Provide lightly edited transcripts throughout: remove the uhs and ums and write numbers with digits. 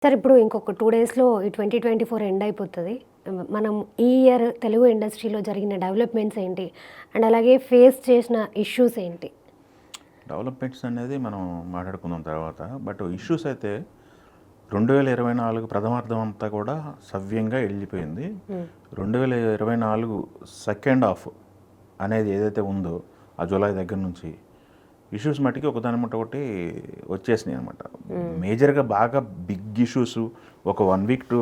Sir ఇప్పుడు ఇంకొక 2 డేస్‌లో ఈ 2024 ఎండ్ అయిపోతది. మనం ఈ ఇయర్ తెలుగు ఇండస్ట్రీలో జరిగిన డెవలప్‌మెంట్స్ ఏంటి? అండ్ అలాగే ఫేస్ చేసిన ఇష్యూస్ ఏంటి? డెవలప్మెంట్స్ అనేది మనం మాట్లాడుకుందాం తర్వాత. బట్ ఇష్యూస్ అయితే 2024 ప్రథమార్థం అంతా కూడా సవ్యంగా వెళ్ళిపోయింది. హ్మ్. 2024 సెకండ్ హాఫ్ అనేది ఏదైతే ఉందో ఆ జూలై దగ్గర నుంచి ఇష్యూస్ మట్టికి ఒకదాని మట్ట ఒకటి వచ్చేసినాయి అనమాట. మేజర్గా బాగా బిగ్ ఇష్యూస్ ఒక 1 వీక్ టు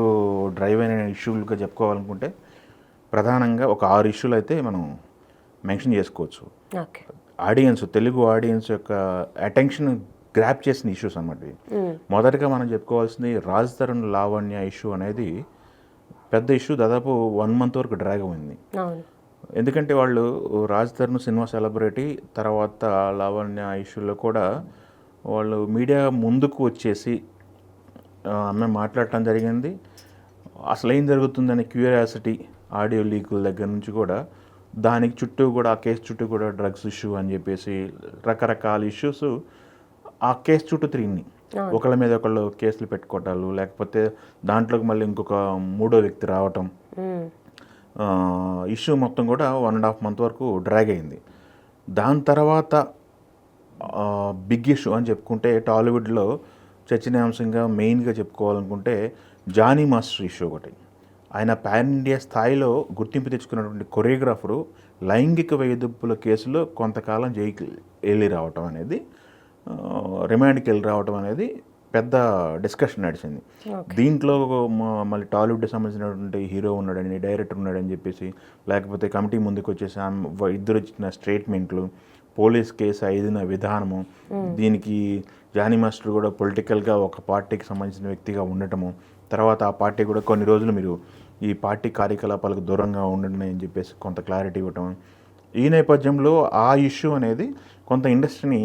డ్రైవ్ అయిన ఇష్యూలుగా చెప్పుకోవాలనుకుంటే ప్రధానంగా ఒక 6 ఇష్యూలు అయితే మనం మెన్షన్ చేసుకోవచ్చు. ఓకే. తెలుగు ఆడియన్స్ యొక్క అటెన్షన్ గ్రాప్ చేసిన ఇష్యూస్ అన్నమాట ఇవి. మొదటగా మనం చెప్పుకోవాల్సింది రాజ్ తరుణ్ లావణ్య ఇష్యూ అనేది పెద్ద ఇష్యూ. దాదాపు 1 మంత్ వరకు డ్రాగ్ అయింది. అవును. ఎందుకంటే వాళ్ళు రాజ్ తరుణ్ సినిమా సెలబ్రిటీ, తర్వాత లావణ్య ఇష్యూలో కూడా వాళ్ళు మీడియా ముందుకు వచ్చేసి ఆమె మాట్లాడటం జరిగింది. అసలు ఏం జరుగుతుందనే క్యూరియాసిటీ ఆడియో లీకుల దగ్గర నుంచి కూడా దానికి చుట్టూ కూడా ఆ కేసు చుట్టూ కూడా డ్రగ్స్ ఇష్యూ అని చెప్పేసి రకరకాల ఇష్యూస్ ఆ కేసు చుట్టూ తిరిగినాయి. ఒకళ్ళ మీద ఒకళ్ళు కేసులు పెట్టుకోవటాలు, లేకపోతే దాంట్లోకి మళ్ళీ ఇంకొక మూడో వ్యక్తి రావటం, ఇష్యూ మొత్తం కూడా 1.5 మంత్ వరకు డ్రాగ్ అయింది. దాని తర్వాత బిగ్ ఇష్యూ అని చెప్పుకుంటే టాలీవుడ్లో చర్చనీయాంశంగా మెయిన్గా చెప్పుకోవాలనుకుంటే జానీ మాస్టర్ ఇష్యూ ఒకటి. ఆయన పాన్ ఇండియా స్థాయిలో గుర్తింపు తెచ్చుకున్నటువంటి కొరియోగ్రాఫరు లైంగిక వేధింపుల కేసులో కొంతకాలం జైలుకి వెళ్ళి రావటం అనేది, రిమాండ్కి వెళ్ళి రావటం అనేది పెద్ద డిస్కషన్ నడిచింది. దీంట్లో మళ్ళీ టాలీవుడ్కి సంబంధించినటువంటి హీరో ఉన్నాడని, డైరెక్టర్ ఉన్నాడని చెప్పేసి, లేకపోతే కమిటీ ముందుకు వచ్చేసి ఇద్దరు ఇచ్చిన స్టేట్మెంట్లు, పోలీస్ కేసు అయిన విధానము, దీనికి జానీ మాస్టర్ కూడా పొలిటికల్గా ఒక పార్టీకి సంబంధించిన వ్యక్తిగా ఉండటము, తర్వాత ఆ పార్టీ కూడా కొన్ని రోజులు మీరు ఈ పార్టీ కార్యకలాపాలకు దూరంగా ఉండండి అని చెప్పేసి కొంత క్లారిటీ ఇవ్వటం. ఈ నేపథ్యంలో ఆ ఇష్యూ అనేది కొంత ఇండస్ట్రీని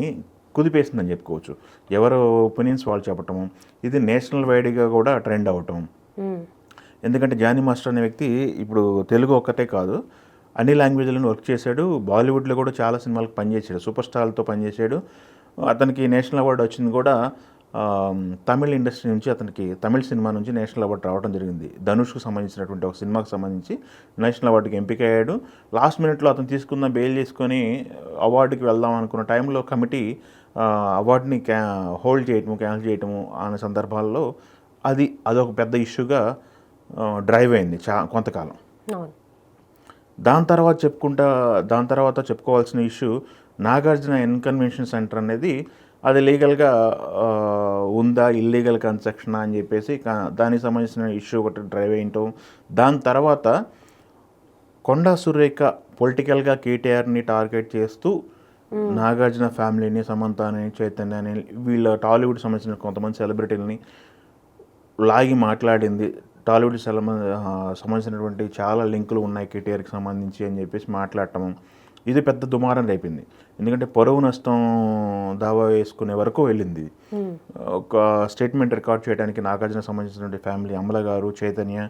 కుదిపేసిందని చెప్పుకోవచ్చు. ఎవరు ఒపీనియన్స్ వాళ్ళు చెప్పటము, ఇది నేషనల్ వైడ్గా కూడా ట్రెండ్ అవ్వటం. ఎందుకంటే జానీ మాస్టర్ అనే వ్యక్తి ఇప్పుడు తెలుగు ఒక్కటే కాదు, అన్ని లాంగ్వేజ్లను వర్క్ చేశాడు. బాలీవుడ్లో కూడా చాలా సినిమాలకు పనిచేశాడు, సూపర్ స్టార్లతో పనిచేశాడు. అతనికి నేషనల్ అవార్డు వచ్చింది కూడా తమిళ్ ఇండస్ట్రీ నుంచి, అతనికి తమిళ్ సినిమా నుంచి నేషనల్ అవార్డు రావడం జరిగింది. ధనుష్కు సంబంధించినటువంటి ఒక సినిమాకి సంబంధించి నేషనల్ అవార్డుకి ఎంపిక అయ్యాడు. లాస్ట్ మినిట్లో అతను తీసుకున్న బెయిల్ చేసుకొని అవార్డుకి వెళ్దాం అనుకున్న టైంలో కమిటీ అవార్డుని హోల్డ్ చేయటము, క్యాన్సిల్ చేయటము అనే సందర్భాల్లో అదొక పెద్ద ఇష్యూగా డ్రైవ్ అయింది కొంతకాలం. దాని తర్వాత చెప్పుకోవాల్సిన ఇష్యూ నాగార్జున కన్వెన్షన్ సెంటర్ అనేది, అది లీగల్గా ఉందా, ఇల్లీగల్ కన్స్ట్రక్షన్ అని చెప్పేసి దానికి సంబంధించిన ఇష్యూ ఒకటి డ్రైవ్ అయ్యటం. దాని తర్వాత కొండా సురేఖ పొలిటికల్గా కేటీఆర్ని టార్గెట్ చేస్తూ నాగార్జున ఫ్యామిలీని, సమంతని, చైతన్యని, వీళ్ళ టాలీవుడ్ సంబంధించిన కొంతమంది సెలబ్రిటీలని లాగి మాట్లాడింది. టాలీవుడ్ సంబంధించినటువంటి చాలా లింకులు ఉన్నాయి కేటీఆర్కి సంబంధించి అని చెప్పేసి మాట్లాడటం. ఇది పెద్ద దుమారం రేపింది. ఎందుకంటే పరువు నష్టం దావా వేసుకునే వరకు వెళ్ళింది. ఒక స్టేట్మెంట్ రికార్డ్ చేయడానికి నాగార్జున సంబంధించినటువంటి ఫ్యామిలీ, అమల గారు, చైతన్య,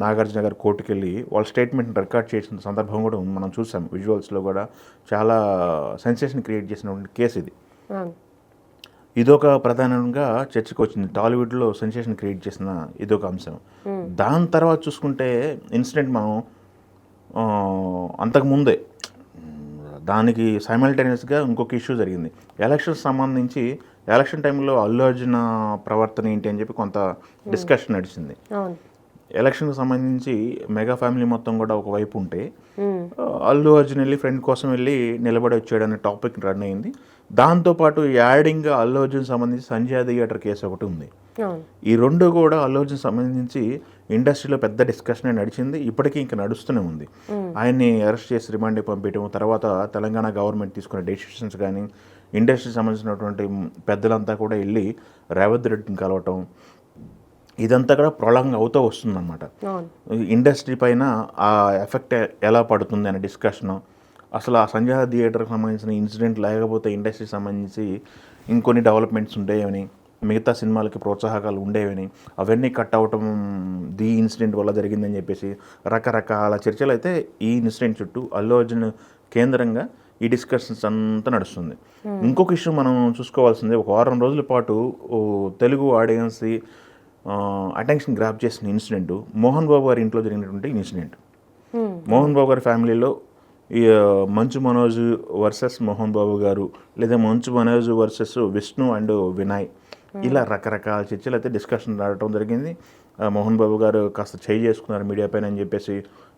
నాగార్జున గారు కోర్టుకు వెళ్ళి వాళ్ళ స్టేట్మెంట్ని రికార్డ్ చేసిన సందర్భం కూడా మనం చూసాం. విజువల్స్లో కూడా చాలా సెన్సేషన్ క్రియేట్ చేసినటువంటి కేసు ఇది. ఇదొక ప్రధానంగా చర్చకు వచ్చింది. టాలీవుడ్లో సెన్సేషన్ క్రియేట్ చేసిన ఇదొక అంశం. దాని తర్వాత చూసుకుంటే ఇన్సిడెంట్ మనం అంతకుముందే దానికి సైమల్టేనియస్గా ఇంకొక ఇష్యూ జరిగింది. ఎలక్షన్స్ సంబంధించి ఎలక్షన్ టైంలో అల్లు అర్జున్ ప్రవర్తన ఏంటి అని చెప్పి కొంత డిస్కషన్ నడిచింది. ఎలక్షన్కి సంబంధించి మెగా ఫ్యామిలీ మొత్తం కూడా ఒకవైపు ఉంటే అల్లు అర్జున్ వెళ్ళి ఫ్రెండ్ కోసం వెళ్ళి నిలబడి వచ్చాడు అనే టాపిక్ రన్ అయింది. దాంతోపాటు యాడింగ్గా అల్లు అర్జున్ సంబంధించి సంజయ్ థియేటర్ కేసు ఒకటి ఉంది. ఈ రెండు కూడా అల్లు అర్జున్ సంబంధించి ఇండస్ట్రీలో పెద్ద డిస్కషన్ నడిచింది, ఇప్పటికీ ఇంకా నడుస్తూనే ఉంది. ఆయన్ని అరెస్ట్ చేసి రిమాండ్కి పంపించడం, తర్వాత తెలంగాణ గవర్నమెంట్ తీసుకునే డెసిషన్స్ కానీ, ఇండస్ట్రీకి సంబంధించినటువంటి పెద్దలంతా కూడా వెళ్ళి రేవంత్ రెడ్డిని కలవటం, ఇదంతా కూడా ప్రొలాంగ్ అవుతూ వస్తుందన్నమాట. ఇండస్ట్రీ పైన ఆ ఎఫెక్ట్ ఎలా పడుతుంది అనే డిస్కషను, అసలు ఆ సంజయ్ థియేటర్కి సంబంధించిన ఇన్సిడెంట్ లేకపోతే ఇండస్ట్రీకి సంబంధించి ఇంకొన్ని డెవలప్మెంట్స్ ఉండేవని, మిగతా సినిమాలకి ప్రోత్సాహకాలు ఉండేవని, అవన్నీ కట్ అవటం ది ఇన్సిడెంట్ వల్ల జరిగిందని చెప్పేసి రకరకాల చర్చలు అయితే ఈ ఇన్సిడెంట్ చుట్టూ అల్లు అర్జున్ కేంద్రంగా ఈ డిస్కషన్స్ అంతా నడుస్తుంది. ఇంకొక ఇష్యూ మనం చూసుకోవాల్సింది, ఒక వారం రోజుల పాటు తెలుగు ఆడియన్స్ అటెన్షన్ గ్రాప్ చేసిన ఇన్సిడెంట్ మోహన్ బాబు గారి ఇంట్లో జరిగినటువంటి ఇన్సిడెంట్. మోహన్ బాబు గారి ఫ్యామిలీలో ఈ మంచు మనోజ్ వర్సెస్ మోహన్ బాబు గారు, లేదా మంచు మనోజ్ వర్సెస్ విష్ణు అండ్ వినయ్, ఇలా రకరకాల చర్చలు అయితే డిస్కషన్ రావడం జరిగింది. మోహన్ బాబు గారు కాస్త చేయి చేసుకున్నారు మీడియా పైన అని చెప్పేసి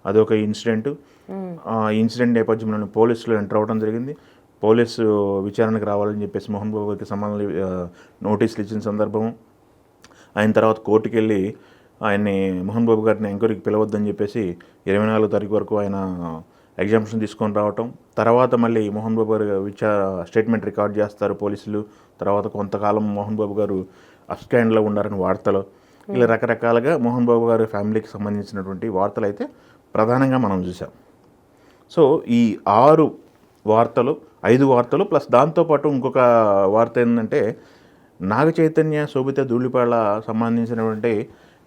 అదొక ఇన్సిడెంట్. ఆ ఇన్సిడెంట్ నేపథ్యంలో పోలీసులు ఎంటర్ అవ్వడం జరిగింది. పోలీసు విచారణకు రావాలని చెప్పేసి మోహన్ బాబు గారికి సంబంధం నోటీసులు ఇచ్చిన సందర్భం. ఆయన తర్వాత కోర్టుకు వెళ్ళి ఆయన్ని మోహన్ బాబు గారిని ఎంక్వైరీకి పిలవద్దని చెప్పేసి 24 తారీఖు వరకు ఆయన ఎగ్జామ్షన్ తీసుకొని రావటం. తర్వాత మళ్ళీ మోహన్ బాబు గారు స్టేట్మెంట్ రికార్డ్ చేస్తారు పోలీసులు. తర్వాత కొంతకాలం మోహన్ బాబు గారు అబ్స్కాండ్లో ఉన్నారని వార్తలు, ఇలా రకరకాలుగా మోహన్ బాబు గారి ఫ్యామిలీకి సంబంధించినటువంటి వార్తలు అయితే ప్రధానంగా మనం చూసాం. సో ఈ 5 వార్తలు ప్లస్ దాంతోపాటు ఇంకొక వార్త ఏంటంటే, నాగ చైతన్య శోభిత ధూళిపాళ సంబంధించినటువంటి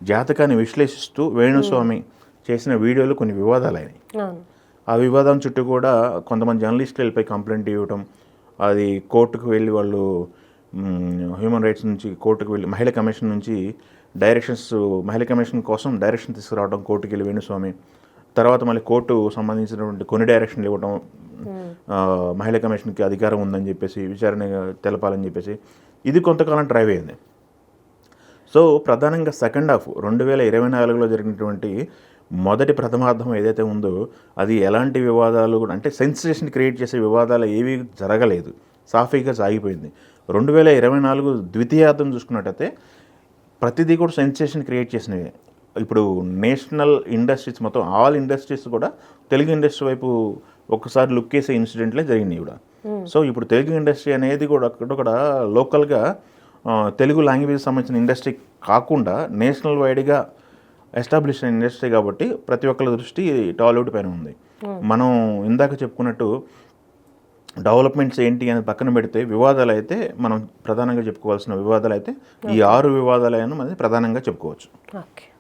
జాతకాన్ని విశ్లేషిస్తూ వేణుస్వామి చేసిన వీడియోలు కొన్ని వివాదాలు అయినాయి. ఆ వివాదం చుట్టూ కూడా కొంతమంది జర్నలిస్టులు వెళ్ళిపోయి కంప్లైంట్ ఇవ్వటం, అది కోర్టుకు వెళ్ళి వాళ్ళు హ్యూమన్ రైట్స్ నుంచి కోర్టుకు వెళ్ళి మహిళా కమిషన్ నుంచి మహిళా కమిషన్ కోసం డైరెక్షన్ తీసుకురావడం కోర్టుకు వెళ్ళి వేణుస్వామి, తర్వాత మళ్ళీ కోర్టు సంబంధించినటువంటి కొన్ని డైరెక్షన్లు ఇవ్వడం, మహిళా కమిషన్కి అధికారం ఉందని చెప్పేసి విచారణ తెలపాలని చెప్పేసి ఇది కొంతకాలం డ్రైవ్ అయింది. సో ప్రధానంగా సెకండ్ హాఫ్ 2024లో జరిగినటువంటి మొదటి ప్రథమార్థం ఏదైతే ఉందో అది ఎలాంటి వివాదాలు కూడా, అంటే సెన్సేషన్ క్రియేట్ చేసే వివాదాలు ఏవి జరగలేదు, సాఫీగా సాగిపోయింది. 2024 ద్వితీయార్థం చూసుకున్నట్టయితే ప్రతిదీ కూడా సెన్సేషన్ క్రియేట్ చేసినవి. ఇప్పుడు నేషనల్ ఇండస్ట్రీస్ మొత్తం ఆల్ ఇండస్ట్రీస్ కూడా తెలుగు ఇండస్ట్రీ వైపు ఒక్కసారి లుక్ వేసే ఇన్సిడెంట్లే జరిగినాయి కూడా. సో ఇప్పుడు తెలుగు ఇండస్ట్రీ అనేది కూడా లోకల్గా తెలుగు లాంగ్వేజ్ సంబంధించిన ఇండస్ట్రీ కాకుండా నేషనల్ వైడ్గా ఎస్టాబ్లిష్ అయిన ఇండస్ట్రీ కాబట్టి ప్రతి ఒక్కరి దృష్టి టాలీవుడ్ పైన ఉంది. మనం ఇందాక చెప్పుకున్నట్టు డెవలప్మెంట్స్ ఏంటి అని పక్కన పెడితే వివాదాలు అయితే మనం ప్రధానంగా చెప్పుకోవాల్సిన వివాదాలు అయితే ఈ 6 వివాదాలైనా మనం ప్రధానంగా చెప్పుకోవచ్చు. ఓకే.